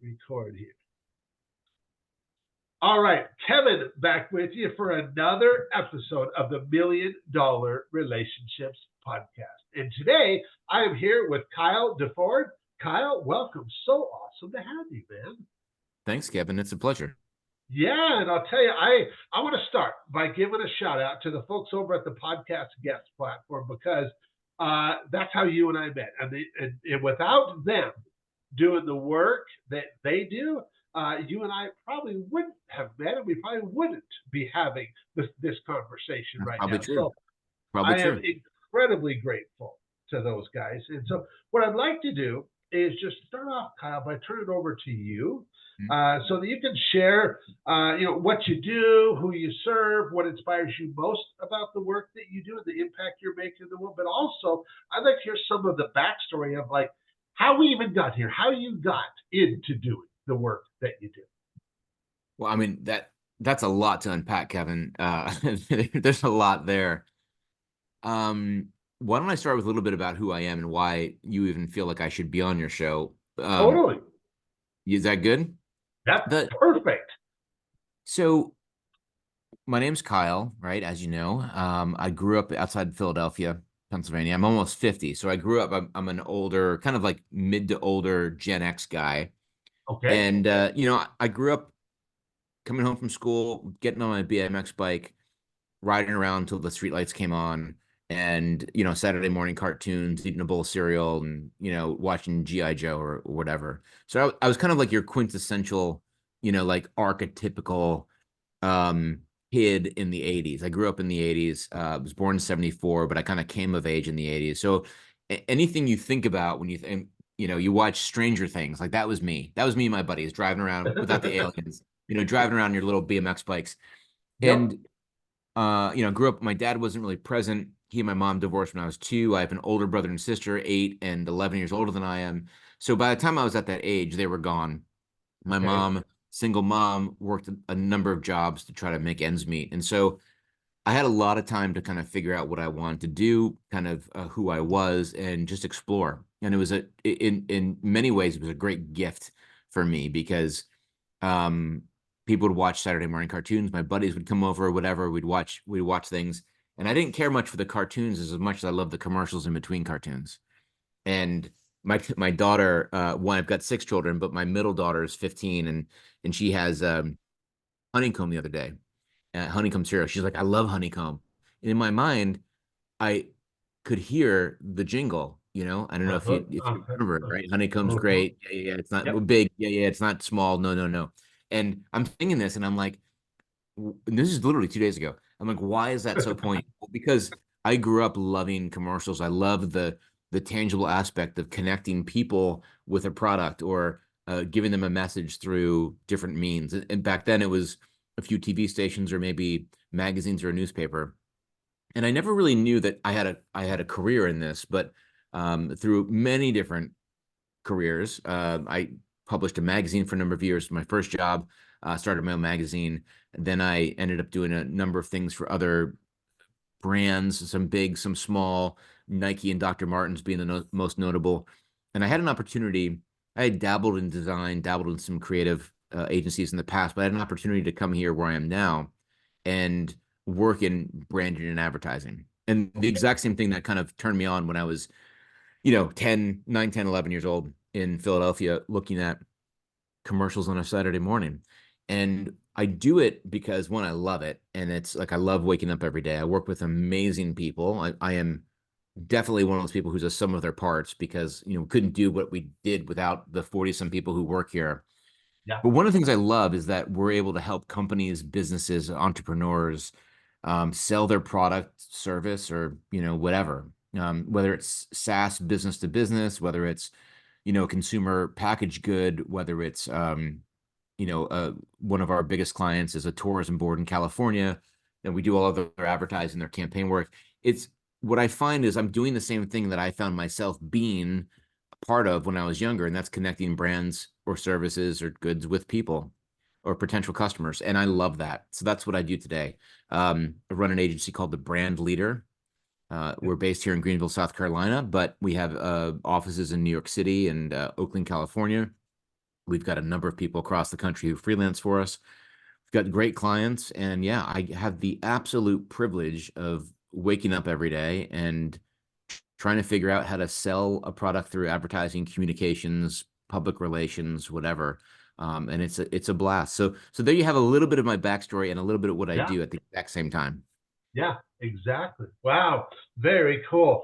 record here. All right, Kevin back with you for another episode of the $1 Million Relationships Podcast. And today I am here with Kyle Duford. Kyle, welcome. So awesome to have you, man. Thanks, Kevin. It's a pleasure. Yeah, and I'll tell you, I want to start by giving a shout out to the folks over at the Podcast Guest platform because that's how you and I met. And without them doing the work that they do, you and I probably wouldn't have met, and we probably wouldn't be having this conversation That's right probably now. true. So Probably I am true. incredibly grateful to those guys. And so what I'd like to do is just start off, Kyle, by turning it over to you so that you can share, what you do, who you serve, what inspires you most about the work that you do and the impact you're making in the world. But also, I'd like to hear some of the backstory of like how we even got here, how you got into doing the work that you do. Well, I mean, that's a lot to unpack, Kevin. There's a lot there. Why don't I start with a little bit about who I am and why you even feel like I should be on your show? Totally. Is that good? That's The perfect. So my name's Kyle, right? As you know, I grew up outside Philadelphia, Pennsylvania. I'm almost 50, so I grew up. I'm an older, kind of like mid to older Gen X guy, Okay. and I grew up coming home from school, getting on my BMX bike, riding around until the streetlights came on, and Saturday morning cartoons, eating a bowl of cereal, and watching GI Joe or whatever. So I was kind of like your quintessential, like archetypical um kid in the 80s. I grew up in the 80s. Was born in 74, but I kind of came of age in the 80s. So anything you think about when you think, you watch Stranger Things, like that was me. That was me and my buddies driving around without the aliens, driving around your little BMX bikes. Yep. And grew up, my dad wasn't really present. He and my mom divorced when I was 2. I have an older brother and sister, 8 and 11 years older than I am. So by the time I was at that age, they were gone. My Okay. mom, single mom, worked a number of jobs to try to make ends meet. And so I had a lot of time to kind of figure out what I wanted to do, kind of who I was, and just explore. And it was in many ways, it was a great gift for me because um, people would watch Saturday morning cartoons. My buddies would come over, or whatever. We'd watch things. And I didn't care much for the cartoons as much as I loved the commercials in between cartoons. And my daughter, one, I've got 6 children, but my middle daughter is 15, and she has honeycomb the other day, honeycomb cereal. She's like, I love honeycomb. And in my mind, I could hear the jingle. I don't know if Uh-huh. you Uh-huh. remember it, right? Honeycomb's Uh-huh. great. Yeah, yeah, it's not Yep. big. Yeah, yeah, it's not small. No, no, no. And I'm thinking this, and I'm like, and this is literally 2 days ago. I'm like, why is that so poignant? Well, because I grew up loving commercials. I love the tangible aspect of connecting people with a product or giving them a message through different means. And back then, it was a few TV stations or maybe magazines or a newspaper. And I never really knew that I had a career in this, but through many different careers. I published a magazine for a number of years. My first job, started my own magazine. And then I ended up doing a number of things for other brands, some big, some small, Nike and Dr. Martens being the most notable. And I had an opportunity. I had dabbled in design, dabbled in some creative agencies in the past, but I had an opportunity to come here where I am now and work in branding and advertising. And the exact same thing that kind of turned me on when I was 10, 9, 10, 11 years old in Philadelphia, looking at commercials on a Saturday morning. And I do it because one, I love it. And it's like, I love waking up every day. I work with amazing people. I am definitely one of those people who's a sum of their parts because, couldn't do what we did without the 40 some people who work here. Yeah. But one of the things I love is that we're able to help companies, businesses, entrepreneurs sell their product, service, or whatever. Whether it's SaaS, business to business, whether it's consumer packaged good, whether it's one of our biggest clients is a tourism board in California, and we do all of their advertising, their campaign work. It's what I find is I'm doing the same thing that I found myself being part of when I was younger, and that's connecting brands or services or goods with people or potential customers. And I love that. So that's what I do today. I run an agency called The Brand Leader. We're based here in Greenville, South Carolina, but we have offices in New York City and Oakland, California. We've got a number of people across the country who freelance for us. We've got great clients. And yeah, I have the absolute privilege of waking up every day and trying to figure out how to sell a product through advertising, communications, public relations, whatever. And it's a blast. So there you have a little bit of my backstory and a little bit of what I Yeah, do at the exact same time. yeah, exactly. Wow, very cool.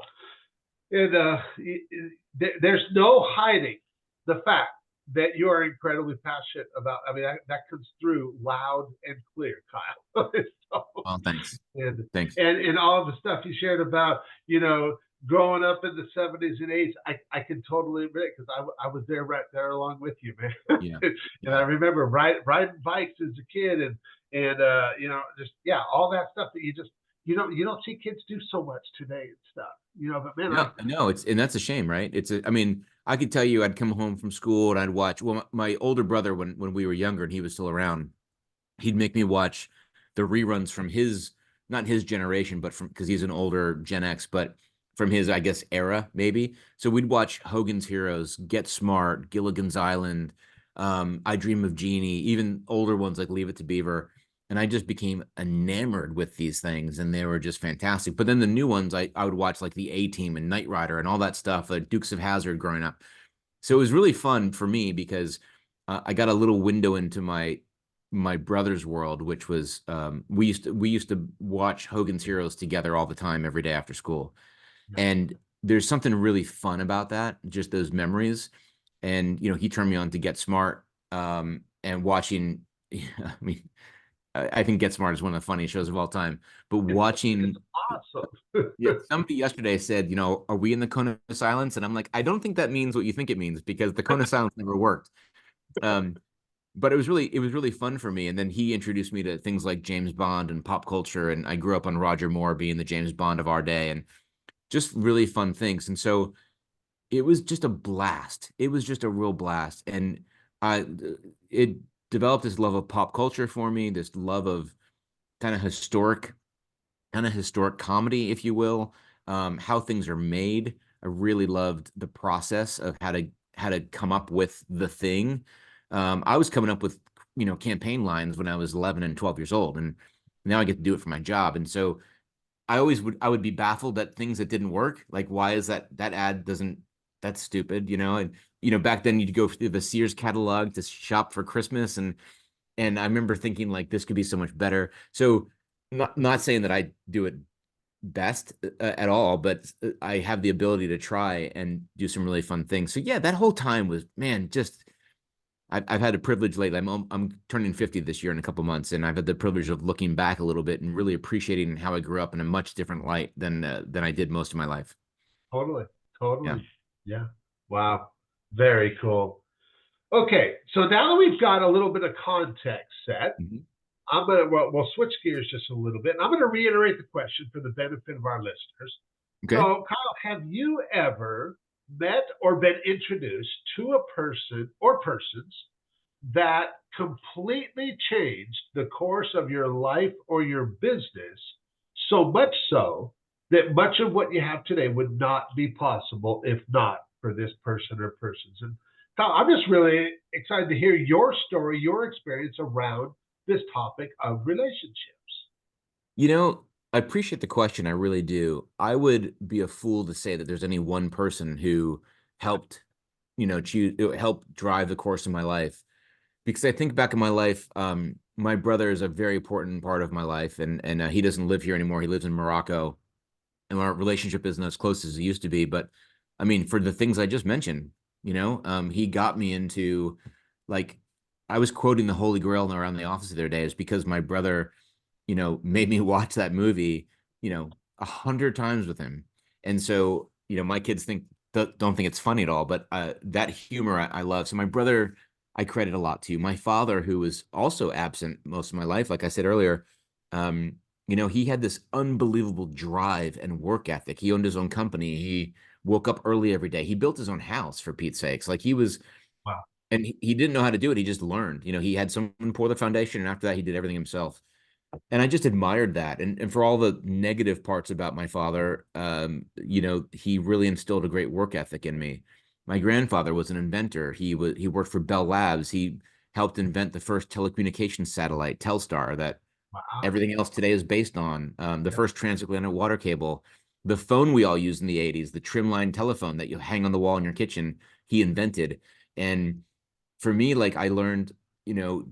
And there's no hiding the fact that you are incredibly passionate about. I mean, that comes through loud and clear, Kyle. So, Oh, thanks. and Thanks. and all the stuff you shared about, growing up in the 70s and 80s, I can totally admit, because I was there, right there along with you, man. Yeah. And I Yeah. remember riding bikes as a kid, and just, yeah, all that stuff that you don't see kids do so much today and stuff. But man, No, and that's a shame, right? I mean, I could tell you I'd come home from school and I'd watch, well, my older brother, when we were younger and he was still around, he'd make me watch the reruns from his, not his generation, but from, because he's an older Gen X, but from his, I guess, era, maybe. So we'd watch Hogan's Heroes, Get Smart, Gilligan's Island, I Dream of Jeannie, even older ones like Leave It to Beaver. And I just became enamored with these things, and they were just fantastic. But then the new ones, I would watch like the A Team and Knight Rider and all that stuff, like Dukes of Hazzard growing up. So it was really fun for me because I got a little window into my brother's world, which was we used to watch Hogan's Heroes together all the time every day after school, yeah, and there's something really fun about that, just those memories. And he turned me on to Get Smart, and watching. I mean, I think Get Smart is one of the funniest shows of all time. But it's watching, awesome. yeah, somebody yesterday said, are we in the cone of silence? And I'm like, I don't think that means what you think it means because the cone of silence never worked. Um, but it was really fun for me. And then he introduced me to things like James Bond and pop culture. And I grew up on Roger Moore being the James Bond of our day and just really fun things. And so it was just a blast. It was just a real blast. And I it developed this love of pop culture for me, this love of kind of historic comedy, if you will, how things are made. I really loved the process of how to come up with the thing. I was coming up with campaign lines when I was 11 and 12 years old, and now I get to do it for my job. And so I would be baffled at things that didn't work. Like, why is that ad doesn't that's stupid, and back then you'd go through the Sears catalog to shop for Christmas, and I remember thinking like this could be so much better. So not saying that I do it best at all, but I have the ability to try and do some really fun things. So yeah, that whole time was, man, just I've had a privilege lately. I'm turning 50 this year in a couple months, and I've had the privilege of looking back a little bit and really appreciating how I grew up in a much different light than I did most of my life. Totally, Yeah. totally. Yeah. Wow. Very cool. Okay, so now that we've got a little bit of context set, Mhm. we'll switch gears just a little bit, and I'm gonna reiterate the question for the benefit of our listeners. Okay. So, Kyle, have you ever met or been introduced to a person or persons that completely changed the course of your life or your business, so much so that much of what you have today would not be possible if not for this person or persons? And Kyle, I'm just really excited to hear your story, your experience around this topic of relationships. I appreciate the question. I really do. I would be a fool to say that there's any one person who helped, helped drive the course of my life. Because I think back in my life, my brother is a very important part of my life, and he doesn't live here anymore. He lives in Morocco, and our relationship isn't as close as it used to be. But I mean, for the things I just mentioned, he got me into, like, I was quoting the Holy Grail around the office the other day, is because my brother made me watch that movie, 100 times with him. And so, my kids don't think it's funny at all, but that humor I love. So my brother, I credit a lot to. My father, who was also absent most of my life, like I said earlier, um, he had this unbelievable drive and work ethic. He owned his own company. He woke up early every day. He built his own house, for Pete's sakes. Like, Wow. and he didn't know how to do it. He just learned. He had someone pour the foundation, and after that, he did everything himself. And I just admired that. And for all the negative parts about my father, he really instilled a great work ethic in me. My grandfather was an inventor. He worked for Bell Labs. He helped invent the first telecommunications satellite, Telstar, that Wow. everything else today is based on. The Yep. first transatlantic water cable, the phone we all used in the 80s, the trimline telephone that you hang on the wall in your kitchen, he invented. And for me, like I learned,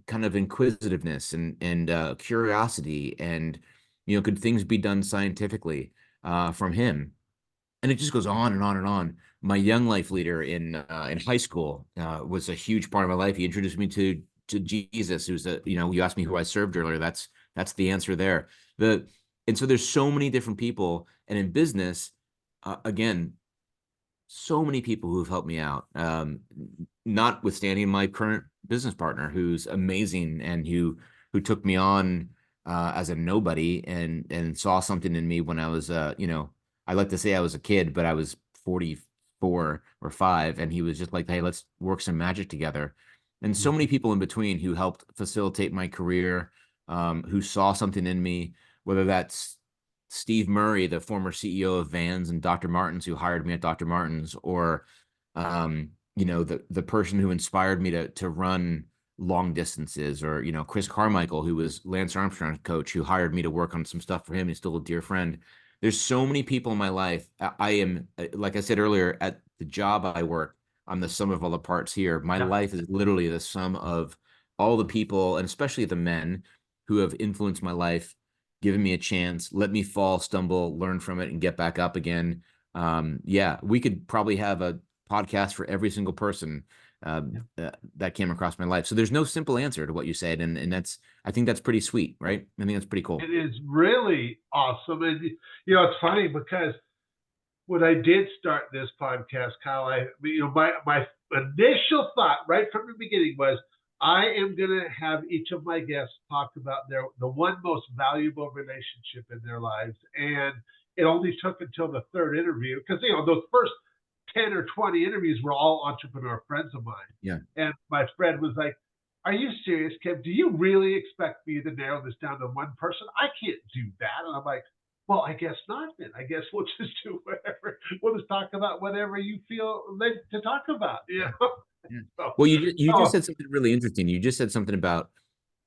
kind of inquisitiveness and curiosity, and could things be done scientifically from him? And it just goes on and on and on. My young life leader in high school was a huge part of my life. He introduced me to Jesus, who's you asked me who I served earlier. That's the answer there. The and so there's so many different people, and in business, again, so many people who've helped me out. Notwithstanding my current business partner, who's amazing and who took me on as a nobody and saw something in me when I was, I like to say I was a kid, but I was 44 or 5, and he was just like, "Hey, let's work some magic together." And so many Mhm. people in between who helped facilitate my career, who saw something in me, whether that's Steve Murray, the former CEO of Vans and Dr. Martens, who hired me at Dr. Martens, or the person who inspired me to run long distances, or Chris Carmichael, who was Lance Armstrong's coach, who hired me to work on some stuff for him. He's still a dear friend. There's so many people in my life. I am, like I said earlier, at the job I work, I'm the sum of all the parts here. My Yeah. life is literally the sum of all the people, and especially the men who have influenced my life, given me a chance, let me fall, stumble, learn from it, and get back up again. Yeah, we could probably have a podcast for every single person that came across my life. So there's no simple answer to what you said, and I think that's pretty sweet, right? I think that's pretty cool. It is really awesome. And it's funny because when I did start this podcast, Kyle, my initial thought right from the beginning was I am going to have each of my guests talk about the one most valuable relationship in their lives, and it only took until the third interview because those first 10 or 20 interviews were all entrepreneur friends of mine, Yeah. and my friend was like, "Are you serious, Kim? Do you really expect me to narrow this down to one person? I can't do that." And I'm like, well, I guess not then. I guess we'll just do whatever. We'll just talk about whatever you feel led to talk about. Yeah. Yeah. So, Well, you just oh, said something really interesting. You just said something about,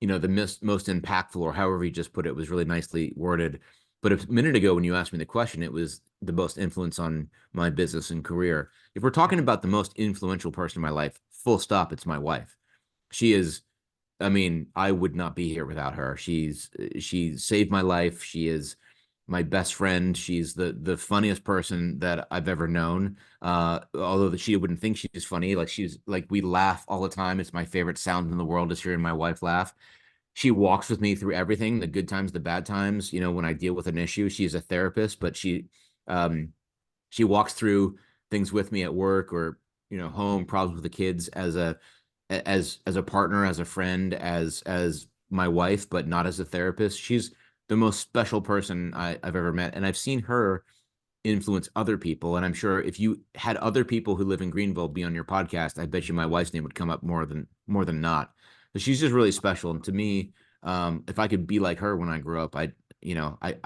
the most impactful, or however you just put it, was really nicely worded. But a minute ago, when you asked me the question, it was the most influence on my business and career. If we're talking about the most influential person in my life, full stop, it's my wife. She is, I mean, I would not be here without her. She saved my life. She is my best friend. She's the funniest person that I've ever known. Although she wouldn't think she's funny. Like she's like we laugh all the time. It's my favorite sound in the world is hearing my wife laugh. She walks with me through everything, the good times, the bad times. When I deal with an issue, she's a therapist, but um, she walks through things with me at work, or home problems with the kids, as a partner, as a friend, as my wife, but not as a therapist. She's the most special person I've ever met, and I've seen her influence other people. And I'm sure if you had other people who live in Greenville be on your podcast, I bet you my wife's name would come up more than not. But she's just really special, and to me, if I could be like her when I grew up, I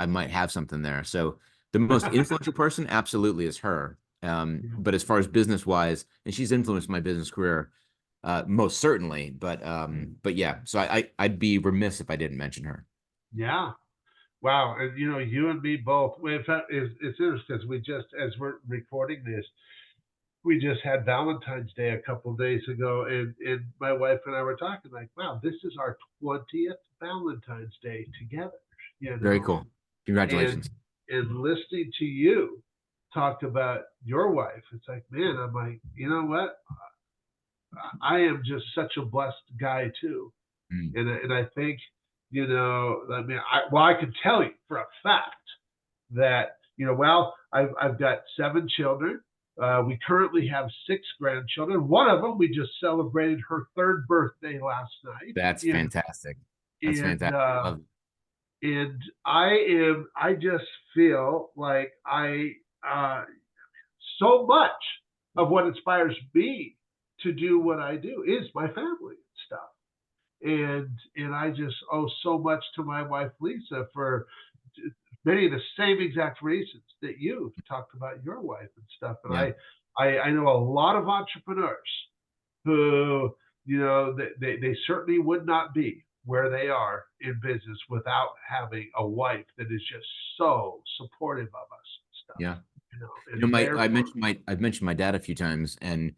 might have something there. So the most influential person absolutely is her. But as far as business wise, and she's influenced my business career most certainly. But yeah, so I'd be remiss if I didn't mention her. yeah. Wow. And you and me both. Well, in fact, it's interesting because we just, as we're recording this, we just had Valentine's Day a couple of days ago, and my wife and I were talking like, wow, this is our 20th Valentine's Day together, Very cool. and Congratulations. listening to you talk about your wife, it's like, man, I'm like, you know what? I am just such a blessed guy too, Mm. and I think, I mean, I can tell you for a fact that well, I've got 7 children. We currently have 6 grandchildren. One of them we just celebrated her third birthday last night. That's fantastic. That's And fantastic. I love it. and I just feel like so much of what inspires me to do what I do is my family and stuff. And I just owe so much to my wife Lisa for many of the same exact reasons that you've talked about your wife and stuff. And Yeah. I know a lot of entrepreneurs who, they certainly would not be where they are in business without having a wife that is just so supportive of us and stuff, Yeah. and there for. I've mentioned my dad a few times, and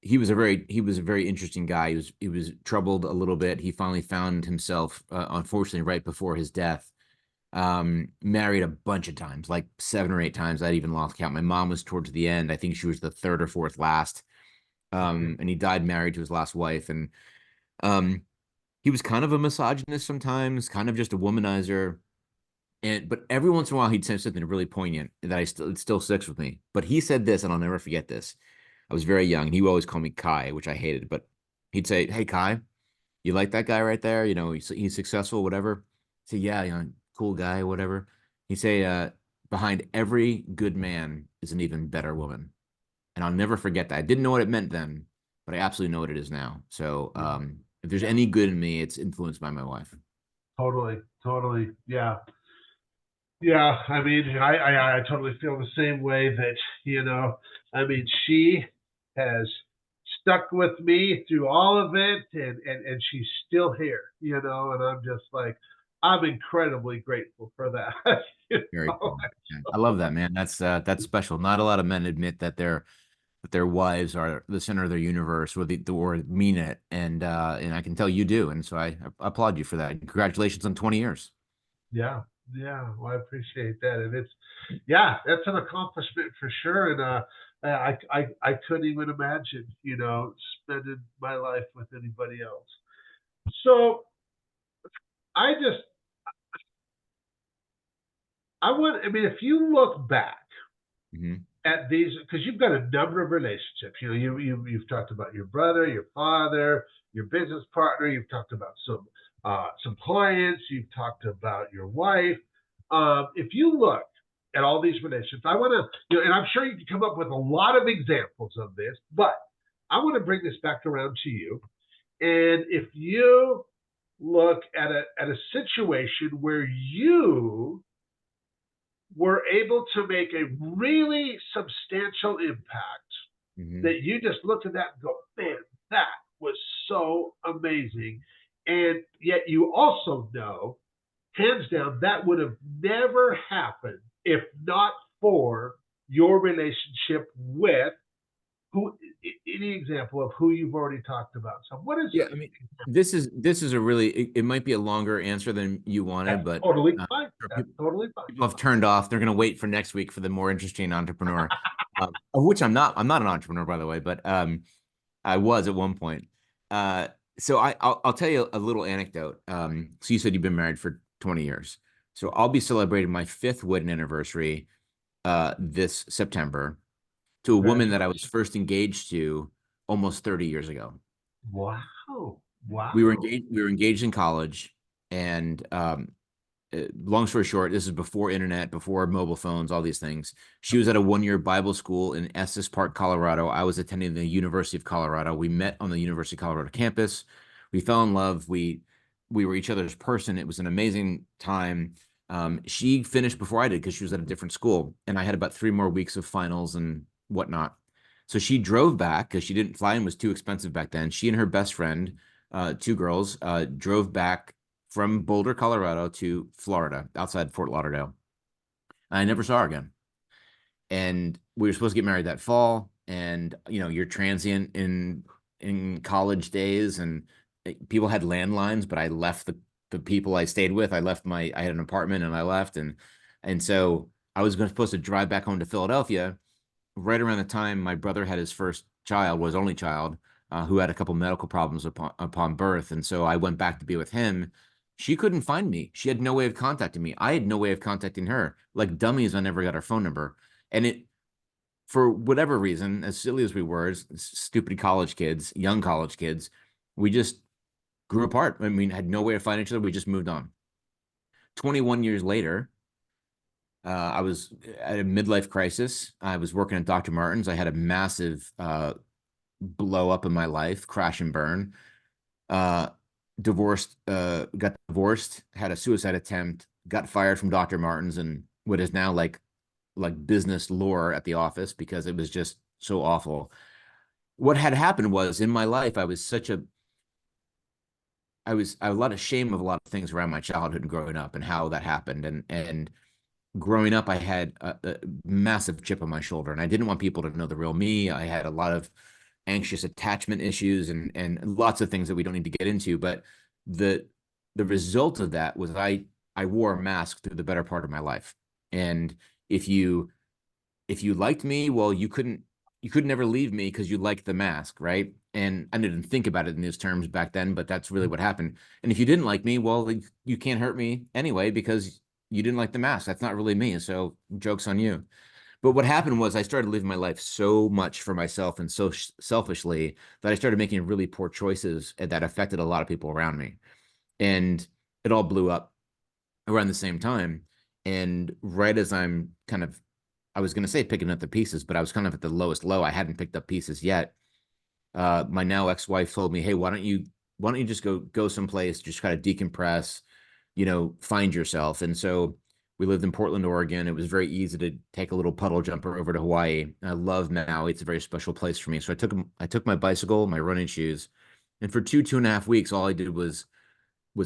he was a very interesting guy. He was troubled a little bit. He finally found himself, unfortunately, right before his death. Married a bunch of times, like 7 or 8 times. I'd even lost count. My mom was towards the end. I think she was the third or fourth last. Okay. And he died married to his last wife. And um, he was kind of a misogynist sometimes, kind of just a womanizer. And but every once in a while he'd say something really poignant that it still sticks with me. But he said this, and I'll never forget this. I was very young, and he would always call me Kai, which I hated. But he'd say, "Hey Kai, you like that guy right there? He's successful, whatever." I say, "Yeah, cool guy, whatever." He'd say, "Behind every good man is an even better woman." And I'll never forget that. I didn't know what it meant then, but I absolutely know what it is now. So Yeah. if there's Yeah. any good in me, it's influenced by my wife. Totally. Totally. Yeah. Yeah, I mean, I totally feel the same way that, I mean, she has stuck with me through all of it, and she's still here, and I'm just like, I'm incredibly grateful for that. you Very know? cool. Yeah. I love that, man. That's special. Not a lot of men admit that their wives are the center of their universe, or mean it, and I can tell you do, and so I applaud you for that. Congratulations on 20 years. Yeah, yeah. Well, I appreciate that, and yeah, that's an accomplishment for sure. And I couldn't even imagine, spending my life with anybody else. So I just, I mean, if you look back Hmm. at these, because you've got a number of relationships. You've talked about your brother, your father, your business partner. You've talked about some clients. You've talked about your wife. If you look at all these relationships, I want to, and I'm sure you can come up with a lot of examples of this, but I want to bring this back around to you. And if you look at a situation where you were able to make a really substantial impact, Hmm. that you just look at that and go, man, that was so amazing. And yet you also know, hands down, that would have never happened if not for your relationship with who, any example of who you've already talked about. So what is Yeah, I mean, this is a really it might be a longer answer than you wanted, that's but totally uh, fine. That's people, totally fine. people have turned off. They're going to wait for next week for the more interesting entrepreneur, of which I'm not. I'm not an entrepreneur, by the way, but I was at one point. Uh, so I'll tell you a little anecdote. So you said you've been married for 20 years. So I'll be celebrating my fifth wedding anniversary this September to a woman that I was Congratulations. first engaged to almost 30 years ago. Wow. We were Wow. engaged. We were engaged in college, and long story short, this is before internet, before mobile phones, all these things. She was at a 1 year Bible school in Estes Park, Colorado. I was attending the University of Colorado. We met on the University of Colorado campus. We fell in love. We were each other's person. It was an amazing time. She finished before I did because she was at a different school, and I had about 3 more weeks of finals and whatnot. So she drove back because she didn't fly and was too expensive back then. She and her best friend, two girls, drove back from Boulder, Colorado to Florida, outside Fort Lauderdale. I never saw her again. And we were supposed to get married that fall. And you're transient in college days, and people had landlines, but I left the people I stayed with. I had an apartment and I left, and so I was supposed to drive back home to Philadelphia right around the time my brother had his first child, was only child, who had a couple medical problems upon birth, and so I went back to be with him. She couldn't find me. She had no way of contacting me. I had no way of contacting her. Like dummies, I never got her phone number, and for whatever reason, as silly as we were, as stupid college kids, young college kids, we just grew apart. I mean, had no way of finding each other. We just moved on. 21 years later, I was at a midlife crisis. I was working at Dr. Martin's. I had a massive blow up in my life, crash and burn. Uh, got divorced, had a suicide attempt, got fired from Dr. Martin's, and what is now like business lore at the office because it was just so awful. What had happened was in my life, I had a lot of shame of a lot of things around my childhood and growing up and how that happened. And growing up, I had a massive chip on my shoulder, and I didn't want people to know the real me. I had a lot of anxious attachment issues and lots of things that we don't need to get into. But the the result of that was I wore a mask through the better part of my life. And if you if you liked me, well, you could never leave me because you liked the mask, right? And I didn't think about it in those terms back then, but that's really what happened. And if you didn't like me, well, you can't hurt me anyway because you didn't like the mask. That's not really me. So joke's on you. But what happened was I started living my life so much for myself and so selfishly that I started making really poor choices that affected a lot of people around me. And it all blew up around the same time. And right as I was going to say picking up the pieces, but I was kind of at the lowest low. I hadn't picked up pieces yet. My now ex-wife told me, "Hey, why don't you just go someplace, just try to decompress, find yourself." And so we lived in Portland, Oregon. It was very easy to take a little puddle jumper over to Hawaii. I love Maui. It's a very special place for me. So I took my bicycle, my running shoes, and for 2.5 weeks, all I did was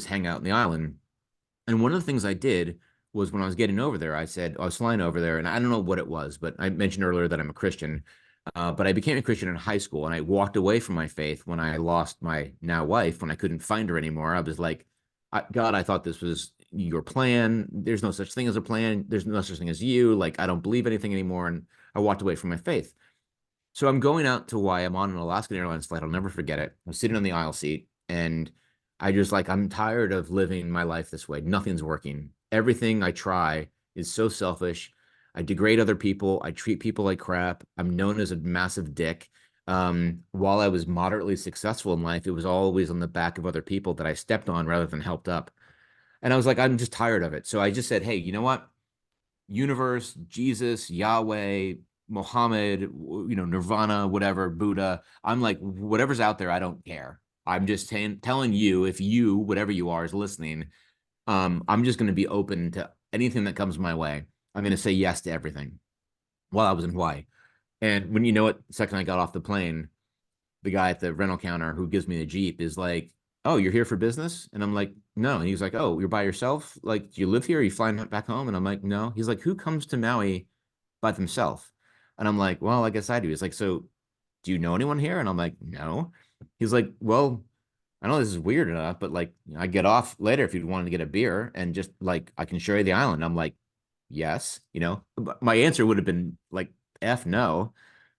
hang out in the island. And one of the things I did was when I was getting over there, I said, I was flying over there, and I don't know what it was, but I mentioned earlier that I'm a Christian. But I became a Christian in high school, and I walked away from my faith when I lost my now wife, when I couldn't find her anymore. I was like, God, I thought this was your plan. There's no such thing as a plan. There's no such thing as you. Like, I don't believe anything anymore. And I walked away from my faith. So I'm going out to Hawaii. I'm on an Alaskan Airlines flight. I'll never forget it. I'm sitting on the aisle seat, and I'm tired of living my life this way. Nothing's working. Everything I try is so selfish. I degrade other people. I treat people like crap. I'm known as a massive dick. While I was moderately successful in life, it was always on the back of other people that I stepped on rather than helped up. And I was like, I'm just tired of it. So I just said, hey, you know what? Universe, Jesus, Yahweh, Muhammad, Nirvana, whatever, Buddha. I'm like, whatever's out there, I don't care. I'm just telling you, if you, whatever you are, is listening, I'm just going to be open to anything that comes my way. I'm going to say yes to everything while I was in Hawaii. And when second I got off the plane, the guy at the rental counter who gives me the Jeep is like, "Oh, you're here for business?" And I'm like, "No." And he's like, "Oh, you're by yourself? Like, do you live here? Are you flying back home?" And I'm like, "No." He's like, "Who comes to Maui by themselves?" And I'm like, "Well, I guess I do." He's like, "So do you know anyone here?" And I'm like, "No." He's like, "Well, I know this is weird enough, but like, I get off later if you wanted to get a beer and just like, I can show you the island." I'm like, "Yes." But my answer would have been like, F no.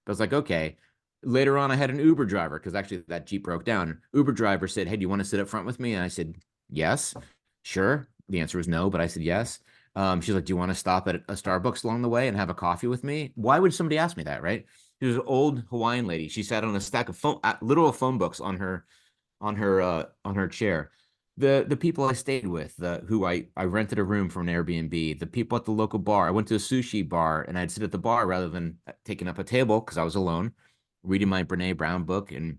But I was like, okay. Later on, I had an Uber driver because actually that Jeep broke down. Uber driver said, "Hey, do you want to sit up front with me?" And I said, "Yes." Sure. The answer was no, but I said yes. She's like, "Do you want to stop at a Starbucks along the way and have a coffee with me?" Why would somebody ask me that, right? She was an old Hawaiian lady. She sat on a stack of literal phone books on her chair. The people I stayed with, who I rented a room from an Airbnb, the people at the local bar. I went to a sushi bar and I'd sit at the bar rather than taking up a table because I was alone, reading my Brene Brown book. And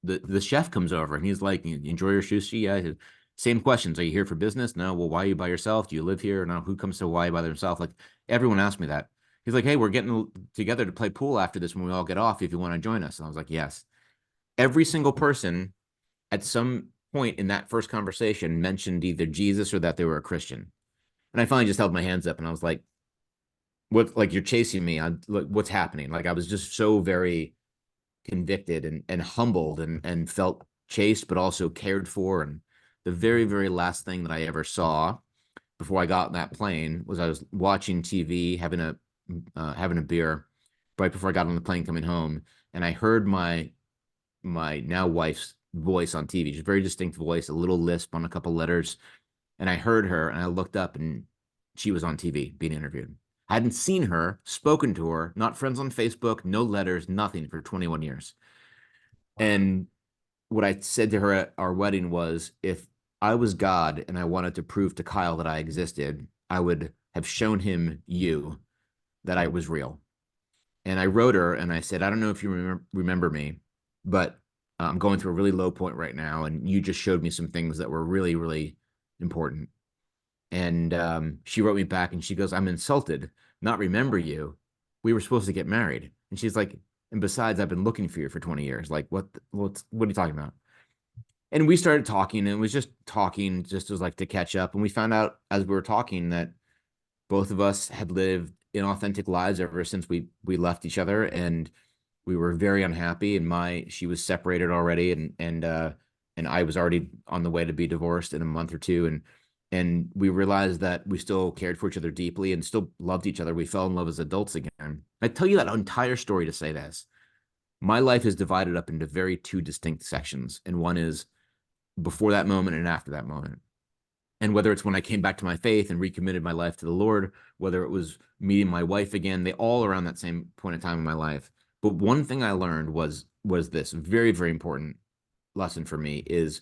the chef comes over and he's like, "You enjoy your sushi?" Yeah. Same questions. Are you here for business? No. Well, why are you by yourself? Do you live here? No. Who comes to Hawaii by themselves? Like everyone asked me that. He's like, "Hey, we're getting together to play pool after this when we all get off. If you want to join us." And I was like, "Yes." Every single person at some point in that first conversation mentioned either Jesus or that they were a Christian. And I finally just held my hands up and I was like, "What, like, you're chasing me on, like, what's happening?" Like I was just so very convicted and humbled and felt chased, but also cared for. And the very, very last thing that I ever saw before I got on that plane was I was watching TV, having a beer right before I got on the plane coming home. And I heard my now wife's voice on TV. She's a very distinct voice, a little lisp on a couple letters. And I heard her and I looked up and she was on TV being interviewed. I hadn't seen her, spoken to her, not friends on Facebook, no letters, nothing for 21 years. Wow. And what I said to her at our wedding was, if I was God and I wanted to prove to Kyle that I existed, I would have shown him you that I was real. And I wrote her and I said, "I don't know if you remember me, but I'm going through a really low point right now. And you just showed me some things that were really, really important." And she wrote me back and she goes, "I'm insulted, not remember you. We were supposed to get married." And she's like, and besides, I've been looking for you for 20 years. Like, what are you talking about? And we started talking, and it was just talking, just as like to catch up. And we found out as we were talking that both of us had lived inauthentic lives ever since we left each other, and we were very unhappy. And she was separated already, and I was already on the way to be divorced in a month or two, and we realized that we still cared for each other deeply and still loved each other. We fell in love as adults again. I tell you that entire story to say this. My life is divided up into very two distinct sections, and one is before that moment and after that moment. And whether it's when I came back to my faith and recommitted my life to the Lord, whether it was meeting my wife again, they all around that same point in time in my life. But one thing I learned was this very, very important lesson for me is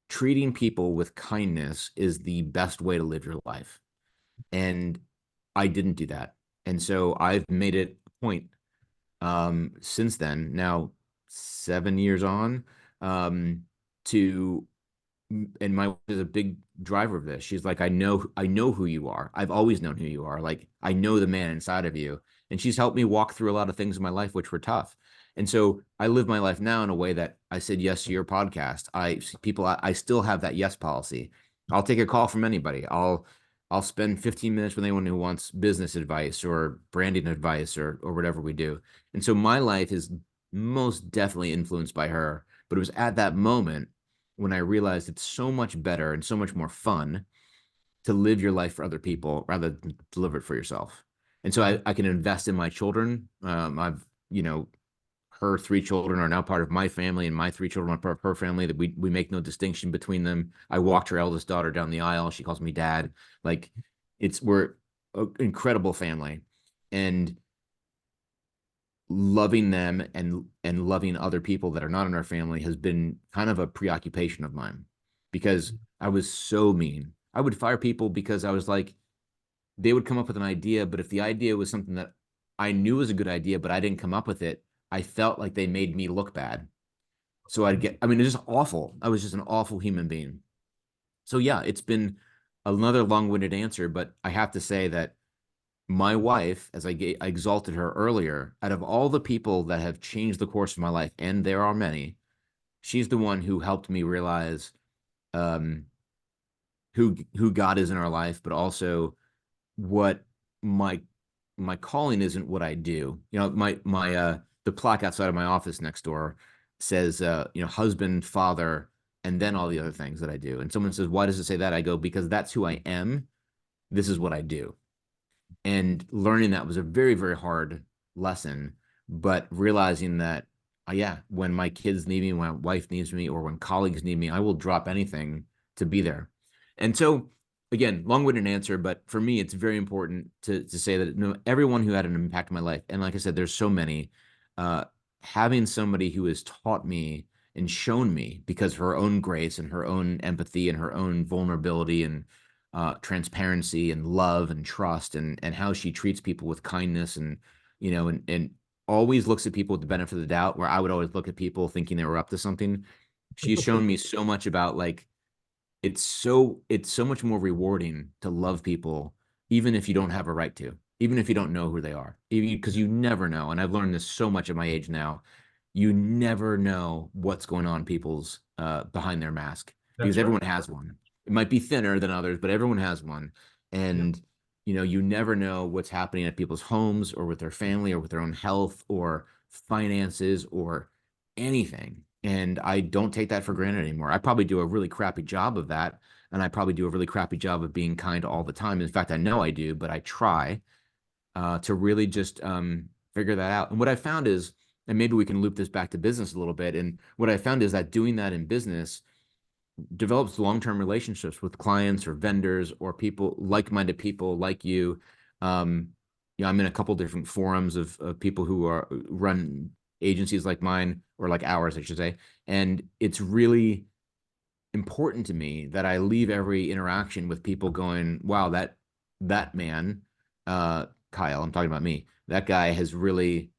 treating people with kindness is the best way to live your life. And I didn't do that. And so I've made it a point since then, now 7 years on, to and my wife is a big driver of this. She's like, I know who you are. I've always known who you are. Like, I know the man inside of you. And she's helped me walk through a lot of things in my life which were tough. And so I live my life now in a way that I said yes to your podcast. I still have that yes policy. I'll take a call from anybody. I'll spend 15 minutes with anyone who wants business advice or branding advice or whatever we do. And so my life is most definitely influenced by her. But it was at that moment when I realized it's so much better and so much more fun to live your life for other people rather than to live it for yourself. And so I can invest in my children. Her three children are now part of my family, and my three children are part of her family. That we make no distinction between them. I walked her eldest daughter down the aisle. She calls me dad. Like, we're an incredible family, and loving them and loving other people that are not in our family has been kind of a preoccupation of mine, because I was so mean. I would fire people because I was like, they would come up with an idea, but if the idea was something that I knew was a good idea, but I didn't come up with it, I felt like they made me look bad. So I mean, it's just awful. I was just an awful human being. So yeah, it's been another long-winded answer, but I have to say that my wife, as I exalted her earlier, out of all the people that have changed the course of my life, and there are many, she's the one who helped me realize um, who God is in our life, but also what my my calling isn't what I do. My the plaque outside of my office next door says husband, father, and then all the other things that I do. And someone says, "Why does it say that?" I go, "Because that's who I am. This is what I do." And learning that was a very, very hard lesson, but realizing that, yeah, when my kids need me, when my wife needs me, or when colleagues need me, I will drop anything to be there. And so, again, long-winded answer, but for me, it's very important to say that, everyone who had an impact in my life, and like I said, there's so many, uh, having somebody who has taught me and shown me, because her own grace and her own empathy and her own vulnerability and transparency and love and trust, and how she treats people with kindness, and always looks at people with the benefit of the doubt, where I would always look at people thinking they were up to something. She's shown me so much about, like, it's so much more rewarding to love people, even if you don't have a right to, even if you don't know who they are, because you never know. And I've learned this so much at my age now. You never know what's going on in people's behind their mask, because That's right. everyone has one. It might be thinner than others, but everyone has one. Yeah. And you never know what's happening at people's homes or with their family or with their own health or finances or anything. And I don't take that for granted anymore. I probably do a really crappy job of that. And I probably do a really crappy job of being kind all the time. In fact, I know I do, but I try to really just figure that out. And what I found is, and maybe we can loop this back to business a little bit. And what I found is that doing that in business develops long-term relationships with clients or vendors or people, like-minded people like you. Um, I'm in a couple different forums of people who run agencies like mine, or like ours, I should say. And it's really important to me that I leave every interaction with people going, wow, that man, Kyle, I'm talking about me, that guy has really,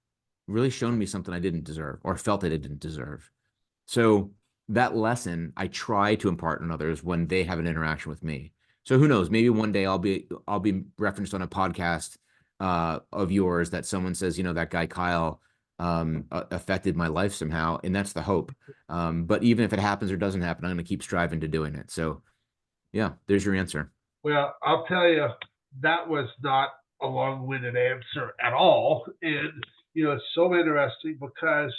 really shown me something I didn't deserve or felt I didn't deserve. So that lesson I try to impart on others when they have an interaction with me. So who knows? Maybe one day I'll be referenced on a podcast of yours that someone says, that guy Kyle affected my life somehow, and that's the hope. But even if it happens or doesn't happen, I'm going to keep striving to doing it. So yeah, there's your answer. Well, I'll tell you, that was not a long-winded answer at all. And, it's so interesting because,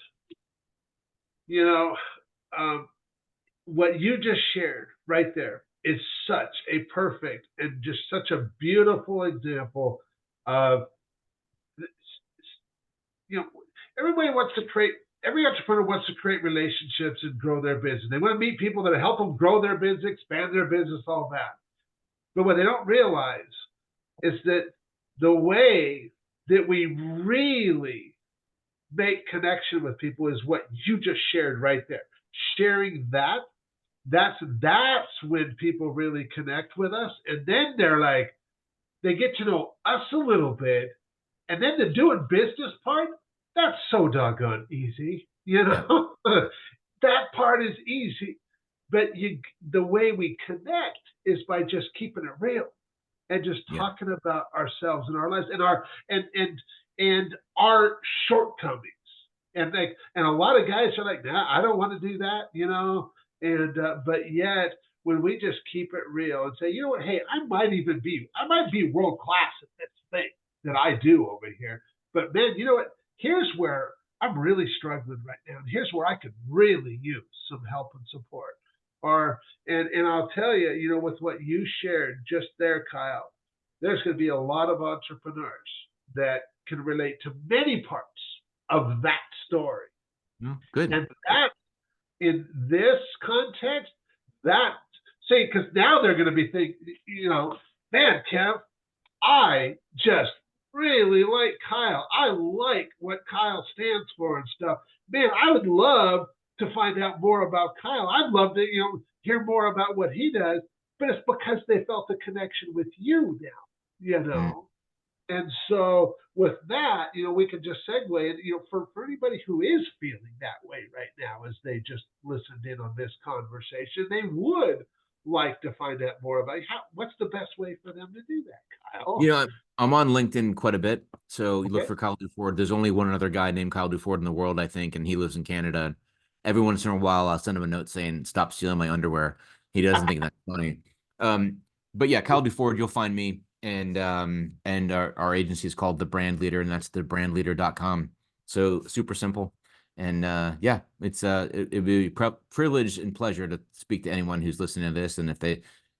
you know, um, what you just shared right there is such a perfect and just such a beautiful example of, you know, everybody wants to create, every entrepreneur wants to create relationships and grow their business. They want to meet people that help them grow their business, expand their business, all that. But what they don't realize is that the way that we really make connection with people is what you just shared right there. Sharing that's when people really connect with us. And then they're like, they get to know us a little bit. And then the doing business part, that's so doggone easy. Yeah. That part is easy. But the way we connect is by just keeping it real and just Yeah. talking about ourselves and our lives and our shortcomings. And a lot of guys are like, nah, I don't want to do that, but yet when we just keep it real and say, you know what, hey, I might be world class at this thing that I do over here. But man, you know what? Here's where I'm really struggling right now. And here's where I could really use some help and support. And I'll tell you, with what you shared just there, Kyle, there's going to be a lot of entrepreneurs that can relate to many parts of that story. Good. And that, in this context, that say, because now they're going to be thinking, man, Kev, I just really like Kyle. I like what Kyle stands for and stuff. Man, I would love to find out more about Kyle. I'd love to, hear more about what he does. But it's because they felt a connection with you now. And so with that, we can just segue. And, for anybody who is feeling that way right now, as they just listened in on this conversation, they would like to find out more about what's the best way for them to do that, Kyle? I'm on LinkedIn quite a bit. So you look Okay. for Kyle Duford. There's only one other guy named Kyle Duford in the world, I think, and he lives in Canada. Every once in a while, I'll send him a note saying, "Stop stealing my underwear." He doesn't think that's funny. But yeah, Kyle Duford, you'll find me. And our agency is called The Brand Leader, and that's thebrandleader.com. So super simple. And yeah, it'd be a privilege and pleasure to speak to anyone who's listening to this. And if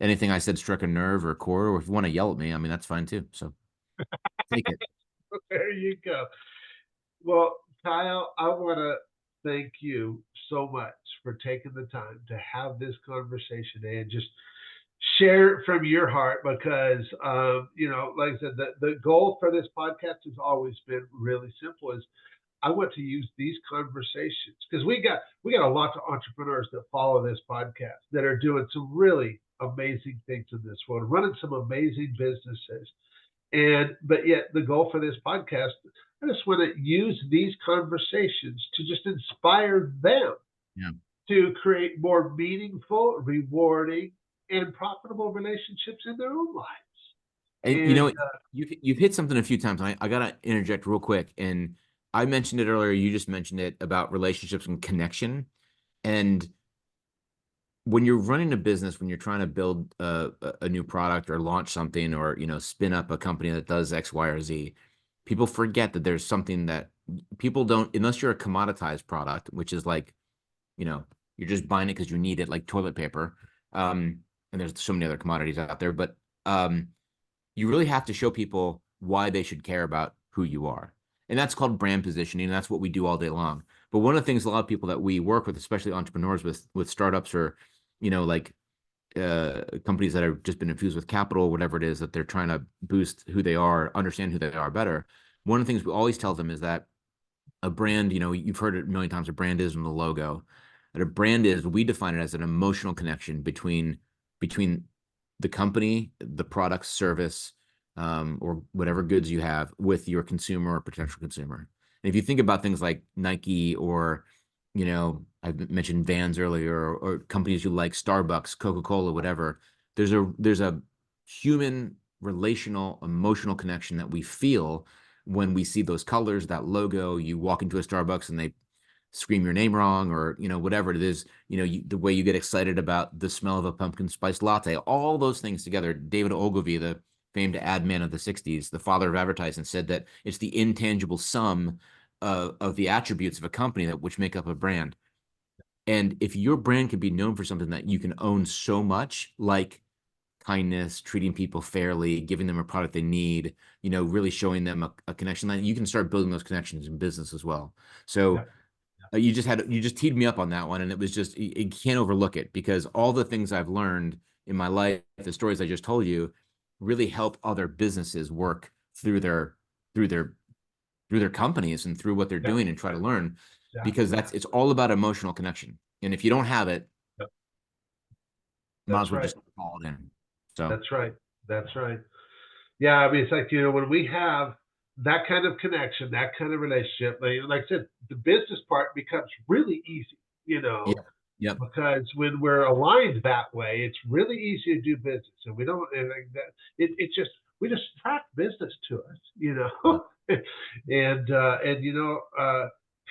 anything I said struck a nerve or chord, or if you want to yell at me, I mean, that's fine too. So take it. There you go. Well, Kyle, I want to thank you so much for taking the time to have this conversation and just share from your heart because, like I said, the goal for this podcast has always been really simple is I want to use these conversations because we got a lot of entrepreneurs that follow this podcast that are doing some really amazing things in this world, running some amazing businesses. But yet the goal for this podcast, I just want to use these conversations to just inspire them to create more meaningful, rewarding, and profitable relationships in their own lives. And you've hit something a few times. I gotta interject real quick. And I mentioned it earlier. You just mentioned it about relationships and connection. And when you're running a business, when you're trying to build a new product or launch something or, spin up a company that does X, Y, or Z, people forget that there's something that people don't, unless you're a commoditized product, which is like, you're just buying it because you need it, like toilet paper. And there's so many other commodities out there, but you really have to show people why they should care about who you are. And that's called brand positioning. And that's what we do all day long. But one of the things a lot of people that we work with, especially entrepreneurs with startups or, like companies that have just been infused with capital, whatever it is that they're trying to boost who they are, understand who they are better. One of the things we always tell them is that a brand, you've heard it a million times, a brand is in the logo. And a brand is, we define it as an emotional connection between the company, the product, service, or whatever goods you have with your consumer or potential consumer. And if you think about things like Nike or, I mentioned Vans earlier, or companies you like, Starbucks, Coca-Cola, whatever, there's a human relational, emotional connection that we feel when we see those colors, that logo. You walk into a Starbucks and they scream your name wrong, or whatever it is, the way you get excited about the smell of a pumpkin spice latte, all those things together. David Ogilvy, the famed ad man of the 60s, the father of advertising, said that it's the intangible sum of the attributes of a company that which make up a brand. And if your brand can be known for something that you can own so much, like kindness, treating people fairly, giving them a product they need, really showing them a connection, that you can start building those connections in business as well. Yeah. So you just teed me up on that one, and it was just, you can't overlook it, because all the things I've learned in my life, the stories I just told you, really help other businesses work through their through their companies and through what they're Yeah. doing, and try to learn, Yeah. because it's all about emotional connection. And if you don't have it, Yeah. might That's as well right. just call it in. So That's right. That's right. Yeah, I mean, it's like, when we have that kind of connection, that kind of relationship, like I said, the business part becomes really easy, yeah, yep, because when we're aligned that way, it's really easy to do business, and we don't, and like that, it just, we just attract business to us, yeah, and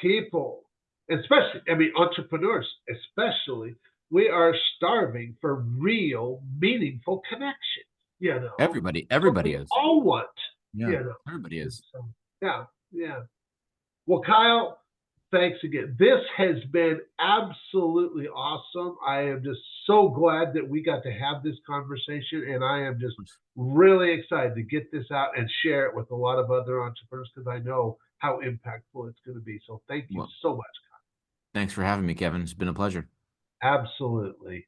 people, especially, I mean, entrepreneurs, especially, we are starving for real, meaningful connection, what everybody we is. all want, Yeah, you know. everybody And is. so, yeah, yeah. Well, Kyle, thanks again. This has been absolutely awesome. I am just so glad that we got to have this conversation, and I am just really excited to get this out and share it with a lot of other entrepreneurs, because I know how impactful it's going to be. So thank you Well, so much. thanks for having me, Kevin. It's been a pleasure. Absolutely.